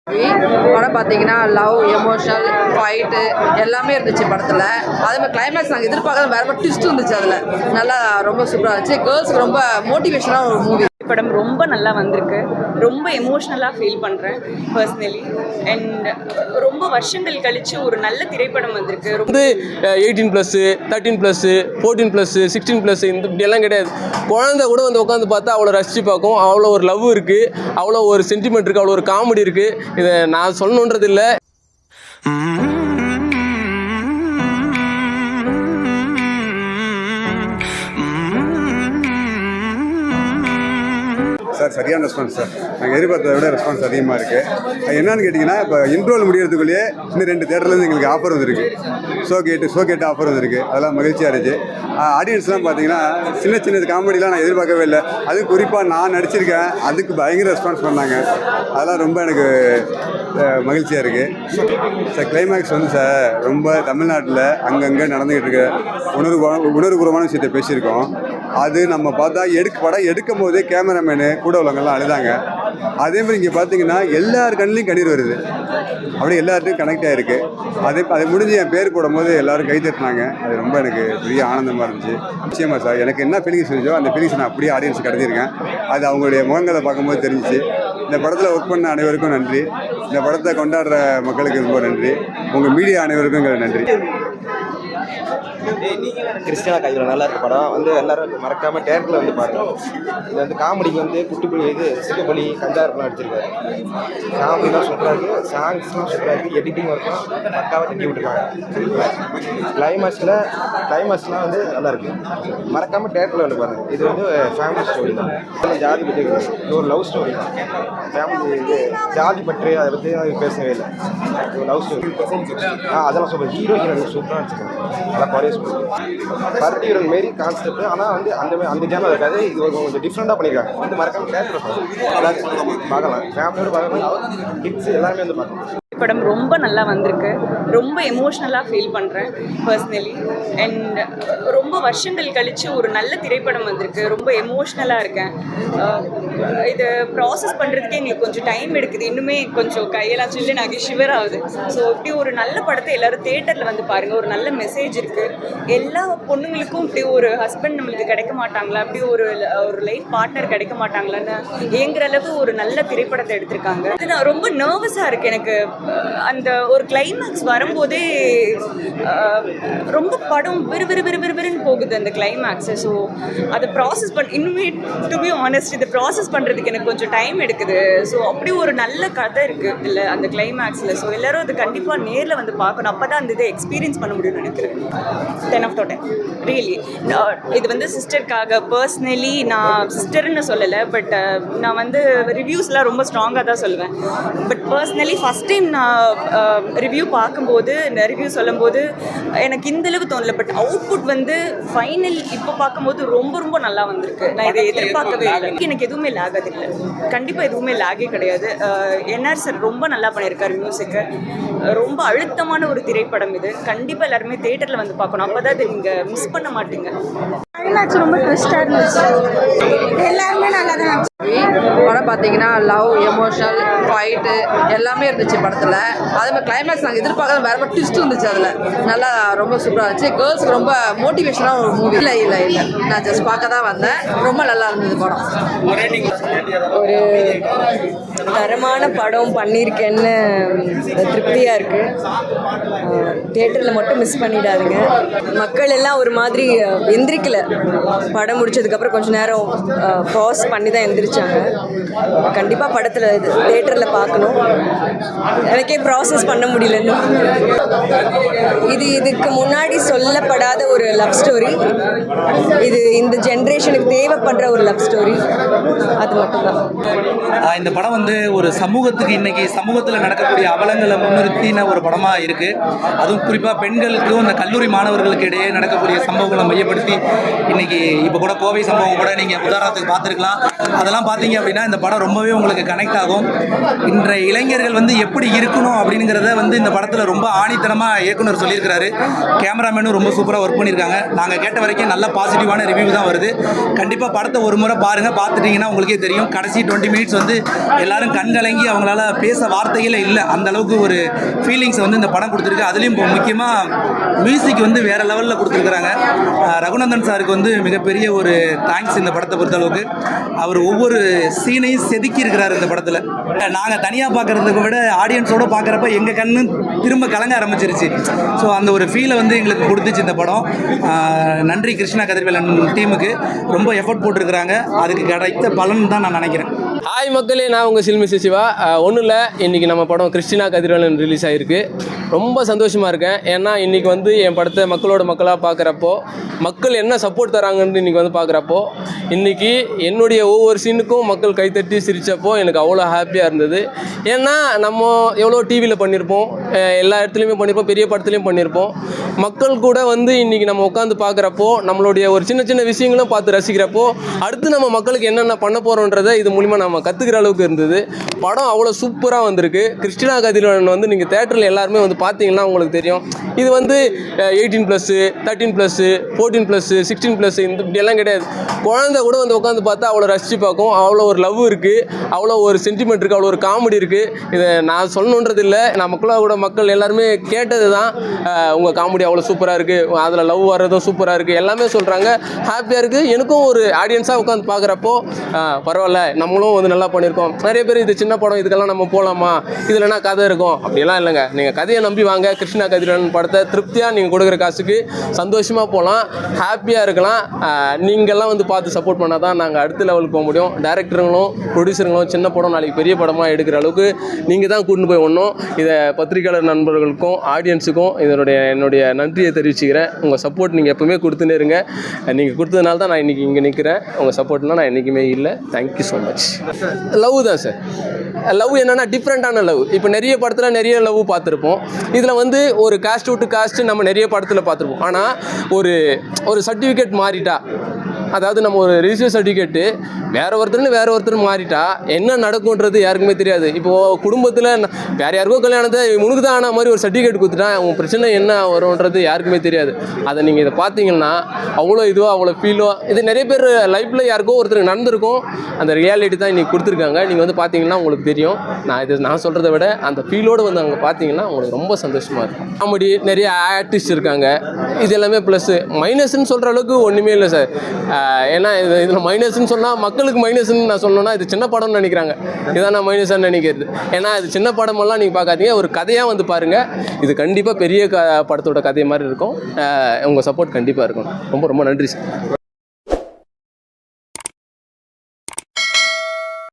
படம் பார்த்தீங்கன்னா love emotional fight எல்லாமே இருந்துச்சு படத்தில். அதே மாதிரி கிளைமேக்ஸ் நாங்கள் எதிர்பார்க்காத வேறு ட்விஸ்ட் இருந்துச்சு. அதில் நல்லா ரொம்ப சூப்பராக இருந்துச்சு. கேர்ள்ஸ்க்கு ரொம்ப மோட்டிவேஷனாக ஒரு மூவி. படம் ரொம்ப நல்லா வந்திருக்கு. ரொம்ப எமோஷ்னலாக ஃபீல் பண்ணுறேன் பர்சனலி. அண்ட் ரொம்ப வருஷங்கள் கழித்து ஒரு நல்ல திரைப்படம் வந்திருக்கு. வந்து 18+, 13+, 14+, 16+ இந்த இப்படியெல்லாம் கிடையாது. குழந்தை கூட வந்து உட்காந்து பார்த்தா அவ்வளோ ரசித்து பார்க்கும். அவ்வளோ ஒரு லவ் இருக்குது, அவ்வளோ ஒரு சென்டிமெண்ட் இருக்குது, அவ்வளோ ஒரு காமெடி இருக்குது. இதை நான் சொல்லணுன்றது இல்லை. சார் சரியான ரெஸ்பான்ஸ் சார். நாங்கள் எதிர்பார்த்ததை விட ரெஸ்பான்ஸ் அதிகமாக இருக்குது. என்னென்னு கேட்டிங்கன்னா, இப்போ இன்ட்ரோல் முடிகிறதுக்குள்ளேயே இன்னும் 2 தேட்டர்லேருந்து எங்களுக்கு ஆஃபர் வந்துருக்கு. ஷோ கேட்டு ஆஃபர் வந்துருக்கு. அதெல்லாம் மகிழ்ச்சியாக இருந்துச்சு. ஆடியன்ஸ்லாம் பார்த்தீங்கன்னா சின்ன சின்ன காமெடிலாம் நான் எதிர்பார்க்கவே இல்லை. அதுவும் குறிப்பாக நான் நடிச்சிருக்கேன், அதுக்கு பயங்கர ரெஸ்பான்ஸ் பண்ணாங்க. அதெல்லாம் ரொம்ப எனக்கு மகிழ்ச்சியாக இருக்குது சார். கிளைமேக்ஸ் வந்து சார் ரொம்ப தமிழ்நாட்டில் அங்கங்கே நடந்துக்கிட்டு இருக்க உணர்வுபூர்வமான விஷயத்தை பேசியிருக்கோம். அது நம்ம பார்த்தா படம் எடுக்கும் போதே கேமராமேனு கூட உள்ளவங்கெல்லாம் அழுதாங்க. அதேமாதிரி இங்கே பார்த்தீங்கன்னா எல்லார் கண்ணிலையும் கண்ணீர் வருது. அப்படியே எல்லார்ட்டையும் கனெக்ட் ஆகிருக்கு. அதை முடிஞ்சு என் பேர் போடும்போது எல்லோரும் கை தட்டினாங்க. அது ரொம்ப எனக்கு பெரிய ஆனந்தமாக இருந்துச்சு. நிச்சயமாக சார், எனக்கு என்ன ஃபீலிங்ஸ் இருந்துச்சோ அந்த ஃபீலிங்ஸ் நான் அப்படியே ஆடியன்ஸ் கடத்தியிருக்கேன். அது அவங்களுடைய முகங்களை பார்க்கும்போது தெரிஞ்சிச்சு. இந்த படத்தில் ஒர்க் பண்ண அனைவருக்கும் நன்றி. இந்த படத்தை கொண்டாடுற மக்களுக்கு ரொம்ப நன்றி. உங்கள் மீடியா அனைவருக்கும் நன்றி. கிறிஸ்டினா கையில் நல்லா இருக்க படம் வந்து எல்லாரும் மறக்காமல் தேட்டரில் வந்து பாருங்க. இது வந்து காமெடிக்கு வந்து குட்டிப்புலி சிறுபலி கஞ்சாருக்குலாம் அடிச்சிருக்காரு. காமெடிலாம் சூப்பராக இருக்குது, சாங்ஸ்லாம் சூப்பராக இருக்குது, எடிட்டிங் ஒர்க்லாம் பக்காவாக தட்டி விட்டுருக்காங்க. கிளைமேக்ஸ்லாம் வந்து நல்லா இருக்குது. மறக்காமல் தேட்டரில் வந்து பாருங்கள். இது வந்து ஃபேமிலி ஸ்டோரி தான். ஜாதி பற்றி இது ஒரு லவ் ஸ்டோரி தான். ஃபேமிலி இது ஜாதி பற்றி அதை பற்றி பேசவே இல்லை. ஒரு லவ் ஸ்டோரி. அதெல்லாம் சூப்பர். ஹீரோயின் சூப்பராக வச்சுருக்காங்க. நல்லா குறைய பருத்தி வீரன் மாரி கான்செப்ட். ஆனால் வந்து அந்த ஜானல் இருக்காது. இது கொஞ்சம் டிஃப்ரெண்டாக பண்ணியிருக்காங்க. வந்து மறக்காம தேட்டரில் பார்க்கலாம். ஃபேமிலியோடு பார்க்கலாம். கிட்ஸ் எல்லாருமே வந்து பார்க்கலாம். படம் ரொம்ப நல்லா வந்திருக்கு. ரொம்ப எமோஷ்னலாக ஃபீல் பண்ணுறேன் பர்சனலி. அண்ட் ரொம்ப வருஷங்கள் கழித்து ஒரு நல்ல திரைப்படம் வந்திருக்கு. ரொம்ப எமோஷ்னலாக இருக்கேன். இது ப்ராசஸ் பண்ணுறதுக்கே எங்களுக்கு கொஞ்சம் டைம் எடுக்குது. இன்னுமே கொஞ்சம் கையெல்லாம் சொல்லி நாங்கள் ஷிவர் ஆகுது. ஸோ இப்படி ஒரு நல்ல படத்தை எல்லோரும் தேட்டரில் வந்து பாருங்கள். ஒரு நல்ல மெசேஜ் இருக்குது. எல்லா பொண்ணுங்களுக்கும் இப்படி ஒரு ஹஸ்பண்ட் நம்மளுக்கு கிடைக்க மாட்டாங்களா, அப்படி ஒரு லைஃப் பார்ட்னர் கிடைக்க மாட்டாங்களான்னு ஏங்குற அளவு ஒரு நல்ல திரைப்படத்தை எடுத்திருக்காங்க. அது நான் ரொம்ப நர்வஸாக இருக்குது. எனக்கு அந்த ஒரு கிளைமேக்ஸ் வரும்போதே ரொம்ப படம் விறுவிறுன்னு போகுது அந்த கிளைமேக்ஸு. ஸோ அதை ப்ராசஸ் இன்னுமே டு பி ஆனஸ்ட் இதை ப்ராசஸ் பண்ணுறதுக்கு எனக்கு கொஞ்சம் டைம் எடுக்குது. ஸோ அப்படி ஒரு நல்ல கதை இருக்குது இல்லை அந்த கிளைமேக்ஸில். ஸோ எல்லோரும் அது கண்டிப்பாக நேரில் வந்து பார்க்கணும். அப்போ தான் அந்த இதை எக்ஸ்பீரியன்ஸ் பண்ண முடியும்னு நினைக்கிறேன். 10 out of 10 ரியலி. இது வந்து சிஸ்டருக்காக பர்சனலி நான் சிஸ்டர்னு சொல்லலை. பட் நான் வந்து ரிவ்யூஸ்லாம் ரொம்ப ஸ்ட்ராங்காக தான் சொல்லுவேன். பட் பர்சனலி ஃபஸ்ட் டைம் நான் ரிவ்யூ பார்க்கும்போது ரிவ்யூ சொல்லும்போது எனக்கு இந்தளவு தோணலை. பட் அவுட்புட் வந்து ஃபைனல் இப்போ பார்க்கும்போது ரொம்ப நல்லா வந்திருக்கு. நான் இதை எதிர்பார்க்கவே இல்லை. எனக்கு எதுவுமே லேக் ஆகுது. கண்டிப்பாக எதுவுமே லேகே கிடையாது. என்ஆர் சார் ரொம்ப நல்லா பண்ணியிருக்காரு மியூசிக்கு. ரொம்ப அழுத்தமான ஒரு திரைப்படம் இது. கண்டிப்பாக எல்லாருமே தேட்டரில் வந்து பார்க்கணும். அப்போ தான் இதை நீங்கள் மிஸ் பண்ண மாட்டீங்க. கிளைமேக்ஸ் ரொம்ப ட்விஸ்டாக இருந்துச்சு. எல்லாருமே நல்லா தான் இருந்துச்சு. படம் பார்த்தீங்கன்னா லவ் எமோஷனல் ஃபைட்டு எல்லாமே இருந்துச்சு படத்தில். அதே மாதிரி கிளைமேக்ஸ் நாங்கள் எதிர்பார்க்காத வேறு ட்விஸ்ட் இருந்துச்சு. அதில் நல்லா ரொம்ப சூப்பராக இருந்துச்சு. கேர்ள்ஸ்க்கு ரொம்ப மோட்டிவேஷனாக ஒரு மூவி. இல்லை நான் ஜஸ்ட் பார்க்க தான் வந்தேன். ரொம்ப நல்லா இருந்தது படம். ஒரு தரமான படம் பண்ணியிருக்கேன்னு திருப்தியாக இருக்குது. தியேட்டரில் மட்டும் மிஸ் பண்ணிடாதுங்க. மக்கள் எல்லாம் ஒரு மாதிரி எந்திரிக்கல. படம் முடிச்சதுக்கப்புறம் கொஞ்சம் நேரம் பாஸ் பண்ணி தான் எந்திரிச்சாங்க. கண்டிப்பாக படத்தில் தியேட்டரில் பார்க்கணும். எனக்கே ப்ராசஸ் பண்ண முடியலன்னு. இதுக்கு முன்னாடி சொல்லப்படாத ஒரு லவ் ஸ்டோரி. இது இந்த ஜென்ரேஷனுக்கு தேவைப்படுற ஒரு லவ் ஸ்டோரி. அது மட்டும்தான். இந்த படம் வந்து ஒரு சமூகத்துக்கு இன்றைக்கி சமூகத்தில் நடக்கக்கூடிய அவலங்களை முன்னிறுத்தின ஒரு படமாக இருக்குது. அதுவும் குறிப்பாக பெண்களுக்கும் இந்த கல்லூரி மாணவர்களுக்கு இடையே நடக்கக்கூடிய சம்பவங்களை மையப்படுத்தி இன்னைக்கு இப்போ கூட கோவை சம்பவம் கூட நீங்கள் உதாரணத்துக்கு பார்த்துருக்கலாம். அதெல்லாம் பார்த்தீங்க அப்படின்னா இந்த படம் ரொம்பவே உங்களுக்கு கனெக்ட் ஆகும். இன்றைய இளைஞர்கள் வந்து எப்படி இருக்கணும் அப்படிங்கிறத வந்து இந்த படத்தில் ரொம்ப ஆணித்தனமாக இயக்குனர் சொல்லியிருக்கிறாரு. கேமராமேனும் ரொம்ப சூப்பராக ஒர்க் பண்ணியிருக்காங்க. நாங்கள் கேட்ட வரைக்கும் நல்ல பாசிட்டிவான ரிவ்யூ தான் வருது. கண்டிப்பாக படத்தை ஒரு முறை பாருங்கள். பார்த்துட்டிங்கன்னா உங்களுக்கே தெரியும். கடைசி 20 மினிட்ஸ் வந்து எல்லாரும் கண்கலங்கி அவங்களால பேச வார்த்தைகளே இல்லை. அந்த அளவுக்கு ஒரு ஃபீலிங்ஸ் வந்து இந்த படம் கொடுத்துருக்கு. அதுலேயும் இப்போ முக்கியமாக மியூசிக் வந்து வேறு லெவலில் கொடுத்துருக்குறாங்க. ரகுநந்தன் சாருக்கு வந்து மிகப்பெரிய ஒரு தேங்க்ஸ் இந்த படத்தை பொறுத்தளவுக்கு. அவர் ஒவ்வொரு சீனையும் செதுக்கி இருக்கிறார் இந்த படத்தில். நாங்கள் தனியாக பார்க்குறதுக்கு விட ஆடியன்ஸோடு பார்க்குறப்ப எங்கள் கண்ணு திரும்ப கலங்க ஆரம்பிச்சிருச்சு. ஸோ அந்த ஒரு ஃபீலை வந்து எங்களுக்கு கொடுத்துச்சு இந்த படம். நன்றி கிருஷ்ணா கதிர்வேலன் டீமுக்கு. ரொம்ப எஃபர்ட் போட்டிருக்கிறாங்க. அதுக்கு கிடைத்த பலன் தான் நான் நினைக்கிறேன். ஹாய் மக்களே, நான் உங்கள் சில்மிசி சிவா. ஒன்றும் இல்லை, இன்றைக்கி நம்ம படம் கிறிஸ்டினா கதிர்வேலன் ரிலீஸ் ஆகிருக்கு. ரொம்ப சந்தோஷமாக இருக்கேன். ஏன்னா இன்றைக்கி வந்து என் படத்தை மக்களோட மக்களாக பார்க்குறப்போ, மக்கள் என்ன சப்போர்ட் தராங்கன்னு இன்றைக்கி வந்து பார்க்குறப்போ, இன்றைக்கி என்னுடைய ஒவ்வொரு சீனுக்கும் மக்கள் கைத்தட்டி சிரித்தப்போ எனக்கு அவ்வளோ ஹாப்பியாக இருந்தது. ஏன்னா நம்ம எவ்வளோ டிவியில் பண்ணியிருப்போம், எல்லா இடத்துலையுமே பண்ணியிருப்போம், பெரிய படத்துலையும் பண்ணியிருப்போம். மக்கள் கூட வந்து இன்றைக்கி நம்ம உட்காந்து பார்க்குறப்போ, நம்மளுடைய ஒரு சின்ன சின்ன விஷயங்களும் பார்த்து ரசிக்கிறப்போ, அடுத்து நம்ம மக்களுக்கு என்னென்ன பண்ண போகிறோன்றதை இது மூலிமா நம்ம கற்றுக்கிற அளவுக்கு இருந்தது. படம் அவ்வளோ சூப்பராக வந்திருக்கு. கிறிஸ்டினா கதிர்வேலன் வந்து நீங்கள் தேட்டரில் எல்லாருமே வந்து பார்த்தீங்கன்னா உங்களுக்கு தெரியும். இது வந்து 18+, 13+, 14+, 16+ இந்த இப்படியெல்லாம் கிடையாது. குழந்தை கூட வந்து உட்காந்து பார்த்தா அவ்வளோ ரசித்து பார்க்கும். அவ்வளோ ஒரு லவ் இருக்குது, அவ்வளோ ஒரு சென்டிமெண்ட் இருக்குது, அவ்வளோ ஒரு காமெடி இருக்குது. இதை நான் சொல்லணுன்றது இல்லை, நான் மக்களோட மக்கள் எல்லாருமே கேட்டது தான். உங்கள் காமெடி அவ்வளோ சூப்பராக இருக்குது, அதில் லவ் வர்றதும் சூப்பராக இருக்குது, எல்லாமே சொல்கிறாங்க. ஹாப்பியாக இருக்குது. எனக்கும் ஒரு ஆடியன்ஸாக உட்காந்து பார்க்குறப்போ பரவாயில்ல, நம்மளும் வந்து நல்லா பண்ணியிருக்கோம். நிறைய பேர் இது சின்ன படம், இதுக்கெல்லாம் நம்ம போகலாமா, இதில் என்ன கதை இருக்கும் அப்படியெல்லாம் இல்லைங்க. நீங்கள் கதையை நம்பி வாங்க. கிருஷ்ணா கதிர்வேலன் படத்தை திருப்தியாக நீங்கள் கொடுக்குற காசுக்கு சந்தோஷமாக போகலாம், ஹாப்பியாக இருக்கலாம். நீங்கள்லாம் வந்து பார்த்து சப்போர்ட் பண்ணால் தான் நாங்கள் அடுத்த லெவலுக்கு போக முடியும். டேரக்டருங்களும் ப்ரொடியூசருங்களும் சின்ன படம் நாளைக்கு பெரிய படமாக எடுக்கிற அளவுக்கு நீங்கள் தான் கூட்டின்னு போய் ஒன்றும். இதை பத்திரிகையாளர் நண்பர்களுக்கும் ஆடியன்ஸுக்கும் என்னுடைய நன்றியை தெரிவிச்சுக்கிறேன். உங்கள் சப்போர்ட் நீங்கள் எப்போவுமே கொடுத்துன்னே இருங்க. நீங்கள் கொடுத்ததுனால தான் நான் இன்றைக்கி இங்கே நிற்கிறேன். உங்கள் சப்போர்ட்னால் நான் என்றைக்குமே இல்லை. Thank you so much. லவ் தான் சார். லவ் என்னென்னா டிஃப்ரெண்ட்டான லவ். இப்போ நிறைய படத்தில் நிறைய லவ் பார்த்துருப்போம். இதில் வந்து ஒரு காஸ்ட் விட்டு காஸ்ட்டு நம்ம நிறைய படத்தில் பார்த்துருப்போம். ஆனால் ஒரு சர்டிஃபிகேட் மாறிட்டா, அதாவது நம்ம ஒரு ரிஜிஸ்டர் சர்டிஃபிகேட்டு வேறு ஒருத்தர் மாறிட்டா என்ன நடக்கும்ன்றது யாருக்குமே தெரியாது. இப்போது குடும்பத்தில் வேறு யாருக்கோ கல்யாணத்தை உனக்கு தான் ஆன மாதிரி ஒரு சர்டிஃபிகேட் கொடுத்துட்டா அவங்க பிரச்சனை என்ன வரும்ன்றது யாருக்குமே தெரியாது. அதை நீங்கள் இதை பார்த்தீங்கன்னா அவ்வளோ இதுவோ அவ்வளோ ஃபீலோ இது நிறைய பேர் லைஃப்பில் யாருக்கோ ஒருத்தருக்கு நடந்திருக்கும். அந்த ரியாலிட்டி தான் இன்றைக்கி கொடுத்துருக்காங்க. நீங்கள் வந்து பார்த்தீங்கன்னா உங்களுக்கு தெரியும். நான் சொல்கிறத விட அந்த ஃபீலோடு வந்து அங்கே பார்த்தீங்கன்னா உங்களுக்கு ரொம்ப சந்தோஷமாக இருக்கும். காமெடி நிறைய ஆர்டிஸ்ட் இருக்காங்க. இது எல்லாமே ப்ளஸ்ஸு. மைனஸ்ன்னு சொல்கிற அளவுக்கு ஒன்றுமே இல்லை சார். ஏன்னா இதில் மைனஸ்ன்னு சொன்னால் மக்களுக்கு மைனஸ்ன்னு நான் சொல்லணும்னா இது சின்ன படம்னு நினைக்கிறாங்க. இதான் நான் மைனஸாக நினைக்கிறது. ஏன்னா இது சின்ன படமெல்லாம் நீங்கள் பார்க்காதீங்க, ஒரு கதையாக வந்து பாருங்கள். இது கண்டிப்பாக பெரிய படத்தோட கதை மாதிரி இருக்கும். உங்கள் சப்போர்ட் கண்டிப்பாக இருக்கும். ரொம்ப ரொம்ப நன்றி சார்.